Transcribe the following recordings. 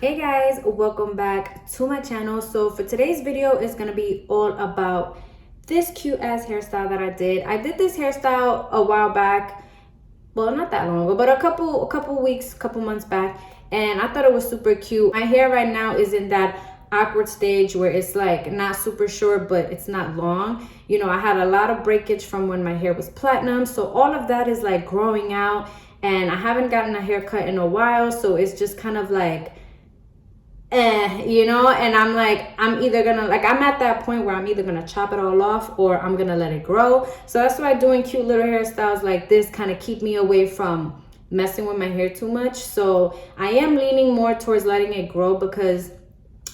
Hey guys, welcome back to my channel. So for today's video is gonna be all about this cute ass hairstyle that I did. I did this hairstyle a while back, well, not that long ago, but a couple months back, and I thought it was super cute. My hair right now is in that awkward stage where it's like not super short, but it's not long. You know, I had a lot of breakage from when my hair was platinum, so all of that is like growing out, and I haven't gotten a haircut in a while, so it's just kind of like you know, and I'm like, I'm either gonna, like, I'm at that point where I'm either gonna chop it all off or I'm gonna let it grow. So that's why doing cute little hairstyles like this kind of keep me away from messing with my hair too much. So I am leaning more towards letting it grow because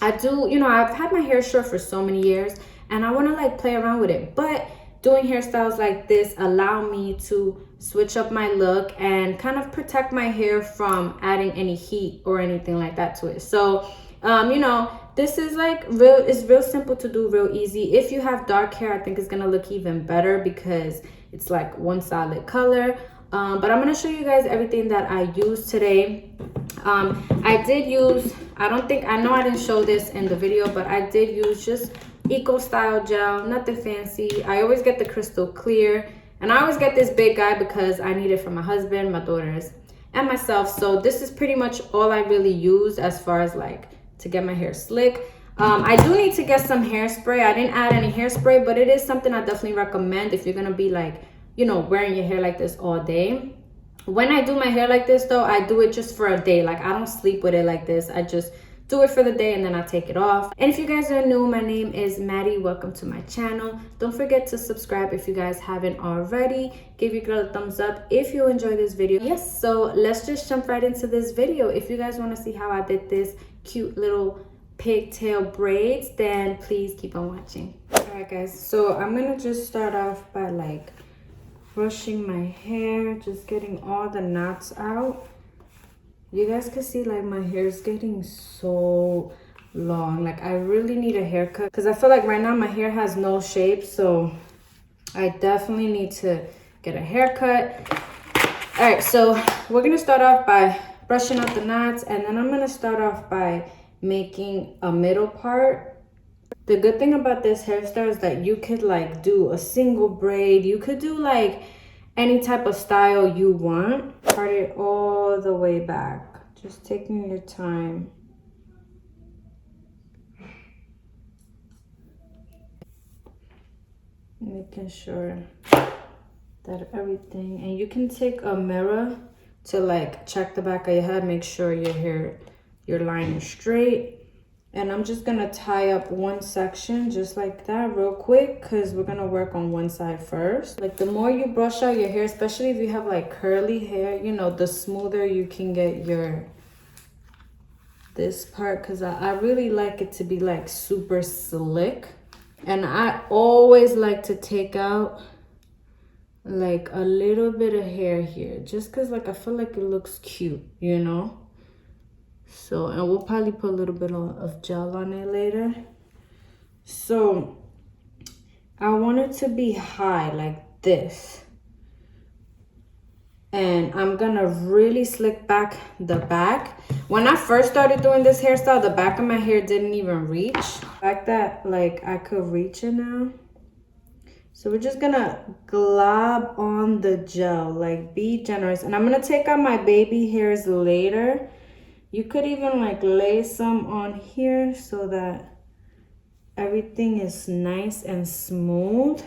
I do, you know, I've had my hair short for so many years and I want to like play around with it, but doing hairstyles like this allow me to switch up my look and kind of protect my hair from adding any heat or anything like that to it. So you know, this is like it's real simple to do, real easy. If you have dark hair, I think it's gonna look even better because it's like one solid color. But I'm gonna show you guys everything that I used today. I did use, I know I didn't show this in the video, but I did use just Eco Style gel, nothing fancy. I always get the crystal clear, and I always get this big guy because I need it for my husband, my daughters, and myself. So this is pretty much all I really use as far as like to get my hair slick. I do need to get some hairspray. I didn't add any hairspray, but it is something I definitely recommend if you're gonna be like, you know, wearing your hair like this all day. When I do my hair like this though, I do it just for a day. Like, I don't sleep with it like this. I just do it for the day and then I take it off. And if you guys are new, my name is Maddie. Welcome to my channel. Don't forget to subscribe if you guys haven't already. Give your girl a thumbs up if you enjoy this video. Yes, so let's just jump right into this video. If you guys want to see how I did this cute little pigtail braids, then please keep on watching. All right guys, so I'm gonna just start off by like brushing my hair, just getting all the knots out. You guys can see like my hair is getting so long. Like, I really need a haircut because I feel like right now my hair has no shape, so I definitely need to get a haircut. All right, so we're gonna start off by brushing out the knots, and then I'm gonna start off by making a middle part. The good thing about this hairstyle is that you could like do a single braid. You could do like any type of style you want. Part it all the way back. Just taking your time. Making sure that everything, and you can take a mirror to like check the back of your head, make sure your hair, your line is straight. And I'm just gonna tie up one section just like that real quick because we're gonna work on one side first. Like, the more you brush out your hair, especially if you have like curly hair, you know, the smoother you can get your this part, because I really like it to be like super slick. And I always like to take out like a little bit of hair here just because like I feel like it looks cute, you know. So, and we'll probably put a little bit of gel on it later. So I want it to be high like this, and I'm gonna really slick back the back. When I first started doing this hairstyle, the back of my hair didn't even reach like that. Like, I could reach it now. So we're just gonna glob on the gel, like, be generous. And I'm gonna take out my baby hairs later. You could even like lay some on here so that everything is nice and smooth.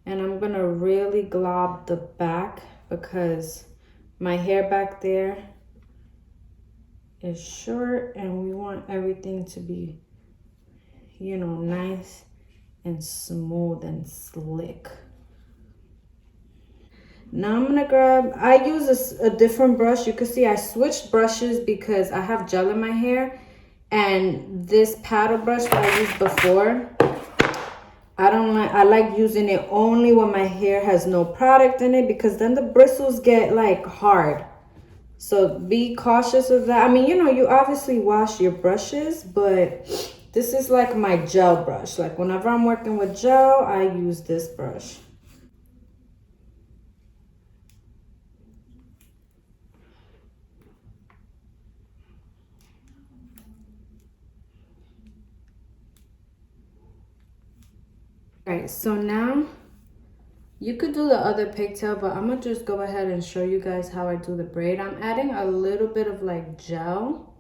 And I'm gonna really glob the back because my hair back there is short and we want everything to be, you know, nice and smooth and slick. Now I'm gonna grab, I use a different brush. You can see I switched brushes because I have gel in my hair, and this paddle brush that I used before, I like using it only when my hair has no product in it, because then the bristles get like hard. So be cautious of that. I mean, you know, you obviously wash your brushes, but this is like my gel brush. Like, whenever I'm working with gel, I use this brush. All right, so now you could do the other pigtail, but I'm gonna just go ahead and show you guys how I do the braid. I'm adding a little bit of like gel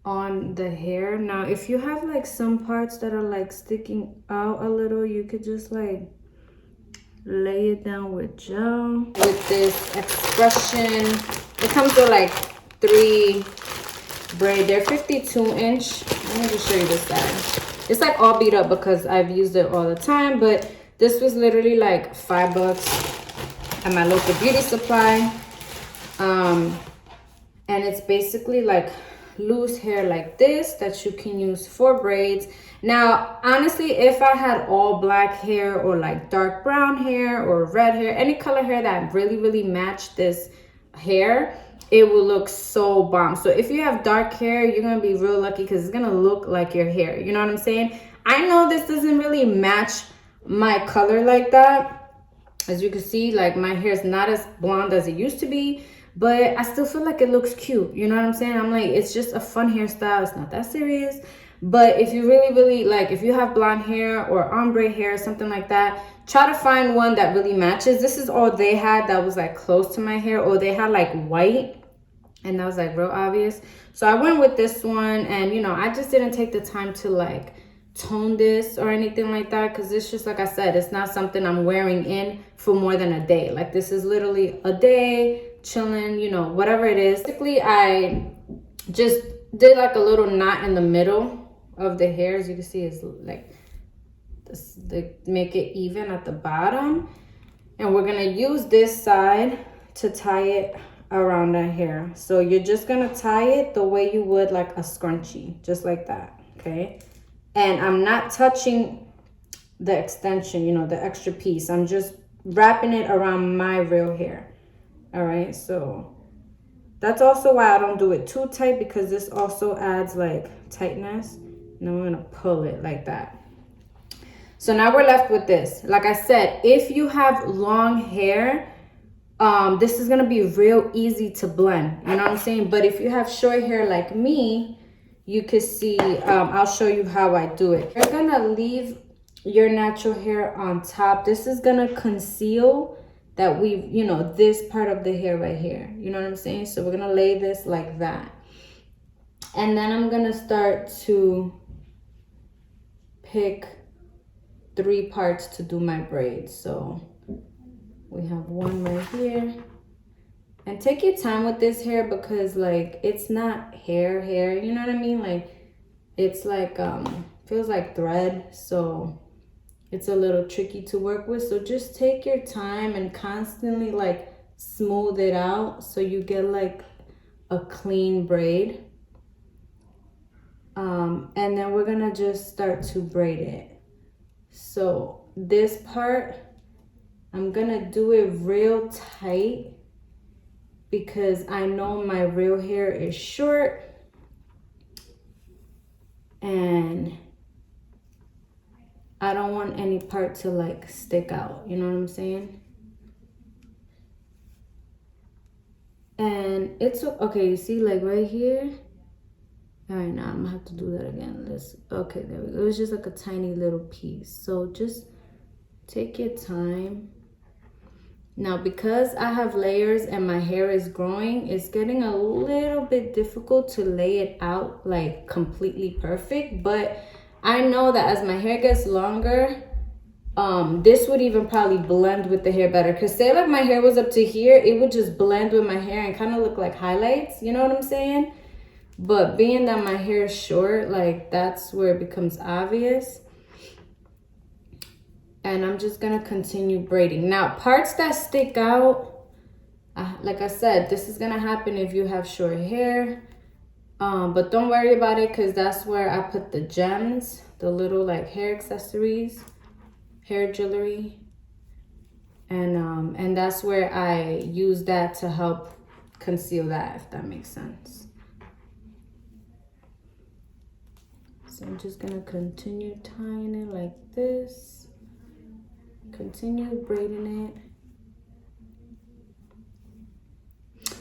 on the hair. Now, if you have like some parts that are like sticking out a little, you could just like lay it down with gel. With this expression, it comes with like 3 braid. They're 52-inch. Let me just show you this side. It's like all beat up because I've used it all the time, but this was literally like $5 at my local beauty supply. And it's basically like loose hair like this that you can use for braids. Now, honestly, if I had all black hair or like dark brown hair or red hair, any color hair that really matched this hair, it will look so bomb. So if you have dark hair, you're gonna be real lucky because it's gonna look like your hair. You know what I'm saying? I know this doesn't really match my color like that. As you can see, like my hair is not as blonde as it used to be, but I still feel like it looks cute. You know what I'm saying? I'm like, it's just a fun hairstyle. It's not that serious. But if you really like, if you have blonde hair or ombre hair, something like that, try to find one that really matches. This is all they had that was like close to my hair, or they had like white, and that was like real obvious. So I went with this one, and you know, I just didn't take the time to like tone this or anything like that, because it's just, like I said, it's not something I'm wearing in for more than a day. Like, this is literally a day chilling, you know, whatever it is. Basically, I just did like a little knot in the middle of the hair. As you can see, it's like this, they make it even at the bottom, and we're gonna use this side to tie it around the hair. So you're just gonna tie it the way you would like a scrunchie, just like that. Okay, and I'm not touching the extension, you know, the extra piece. I'm just wrapping it around my real hair. All right, so that's also why I don't do it too tight, because this also adds like tightness. And then we're gonna pull it like that. So now we're left with this. Like I said, if you have long hair, this is gonna be real easy to blend, you know what I'm saying? But if you have short hair like me, you can see, I'll show you how I do it. You're gonna leave your natural hair on top. This is gonna conceal that we've, you know, this part of the hair right here, you know what I'm saying? So we're gonna lay this like that. And then I'm gonna start to pick 3 parts to do my braids. So we have one right here. And take your time with this hair, because like, it's not hair, you know what I mean? Like, it's like, feels like thread. So it's a little tricky to work with. So just take your time and constantly like smooth it out so you get like a clean braid. And then we're gonna just start to braid it. So this part, I'm gonna do it real tight because I know my real hair is short, and I don't want any part to like stick out, you know what I'm saying? And it's okay, you see, like right here. All right, now I'm gonna have to do that again. Okay, there we go. It was just like a tiny little piece. So just take your time. Now, because I have layers and my hair is growing, it's getting a little bit difficult to lay it out like completely perfect. But I know that as my hair gets longer, this would even probably blend with the hair better. Because say like my hair was up to here, it would just blend with my hair and kind of look like highlights. You know what I'm saying? But being that my hair is short, like that's where it becomes obvious. And I'm just gonna continue braiding. Now, parts that stick out, like I said, this is gonna happen if you have short hair. But don't worry about it, because that's where I put the gems, the little like hair accessories, hair jewelry. And that's where I use that to help conceal that, if that makes sense. So I'm just gonna continue tying it like this. Continue braiding it.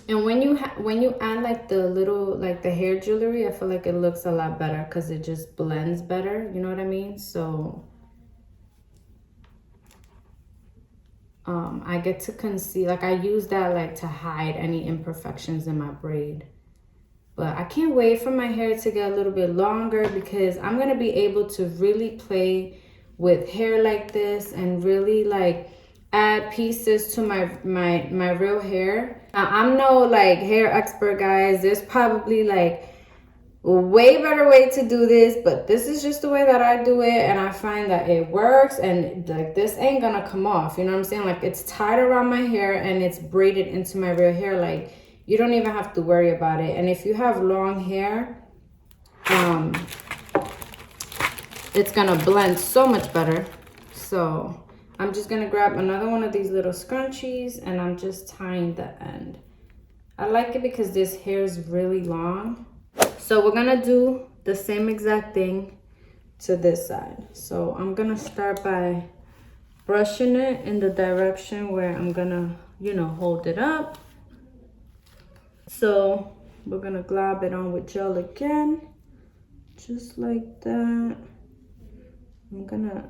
And when you add like the little, like the hair jewelry, I feel like it looks a lot better because it just blends better. You know what I mean? So I get to conceal, like I use that like to hide any imperfections in my braid. But I can't wait for my hair to get a little bit longer because I'm gonna be able to really play with hair like this and really like add pieces to my real hair. Now, I'm no like hair expert, guys. There's probably like a way better way to do this, but this is just the way that I do it, and I find that it works. And like this ain't gonna come off, you know what I'm saying? Like it's tied around my hair and it's braided into my real hair. Like you don't even have to worry about it. And if you have long hair, it's gonna blend so much better. So I'm just gonna grab another one of these little scrunchies and I'm just tying the end. I like it because this hair is really long. So we're gonna do the same exact thing to this side. So I'm gonna start by brushing it in the direction where I'm gonna, you know, hold it up. So we're gonna glob it on with gel again, just like that. I'm gonna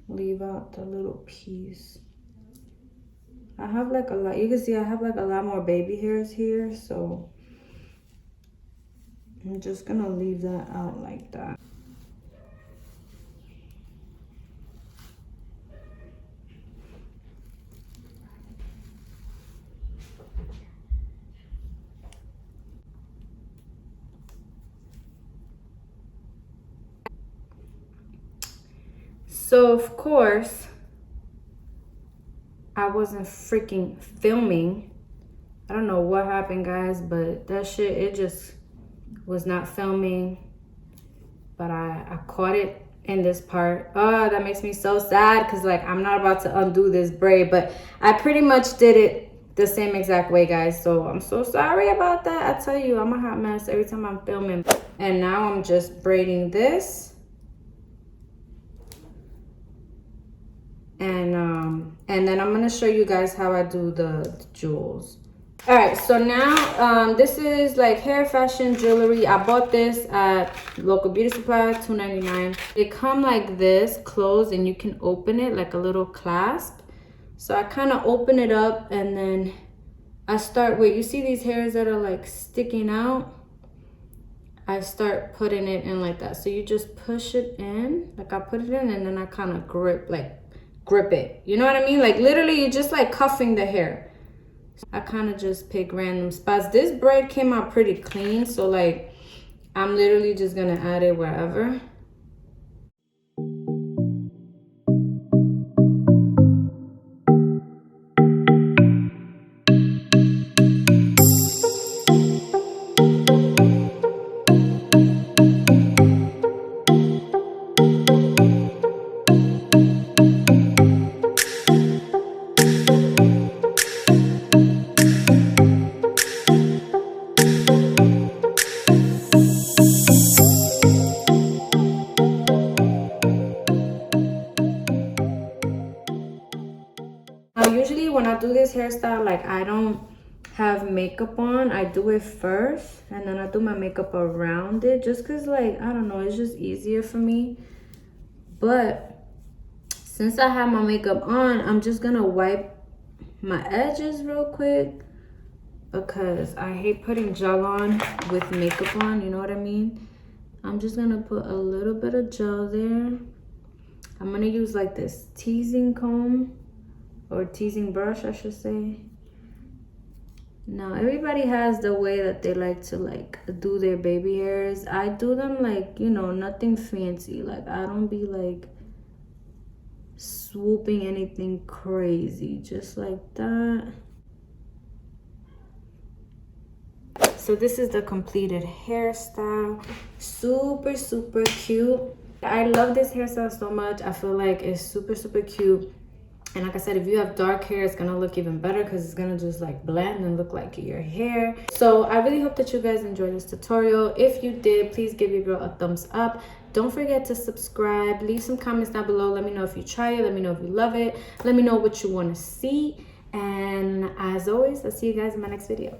leave out the little piece. I have like a lot, you can see I have like a lot more baby hairs here, so I'm just gonna leave that out like that. So of course, I wasn't freaking filming. I don't know what happened, guys, but that shit, it just was not filming. But I caught it in this part. Oh, that makes me so sad because like I'm not about to undo this braid, but I pretty much did it the same exact way, guys. So I'm so sorry about that. I tell you, I'm a hot mess every time I'm filming. And now I'm just braiding this. And then I'm gonna show you guys how I do the jewels. All right, so now this is like hair fashion jewelry. I bought this at local beauty supply, $2.99. They come like this closed and you can open it like a little clasp. So I kind of open it up and then I start with, you see these hairs that are like sticking out? I start putting it in like that. So you just push it in, like I put it in and then I kind of grip it. You know what I mean? Like literally you're just like cuffing the hair. I kind of just pick random spots. This braid came out pretty clean, so like I'm literally just gonna add it wherever. Usually when I do this hairstyle, like I don't have makeup on. I do it first and then I do my makeup around it just because like, I don't know, it's just easier for me. But since I have my makeup on, I'm just gonna wipe my edges real quick because I hate putting gel on with makeup on, you know what I mean? I'm just gonna put a little bit of gel there. I'm gonna use like this teasing comb or teasing brush, I should say. Now everybody has the way that they like to like do their baby hairs. I do them like, you know, nothing fancy. Like I don't be like swooping anything crazy, just like that. So this is the completed hairstyle. Super cute. I love this hairstyle so much. I feel like it's super cute. And like I said, if you have dark hair, it's gonna look even better because it's gonna just like blend and look like your hair. So I really hope that you guys enjoyed this tutorial. If you did, please give your girl a thumbs up. Don't forget to subscribe. Leave some comments down below. Let me know if you try it. Let me know if you love it. Let me know what you want to see. And as always, I'll see you guys in my next video.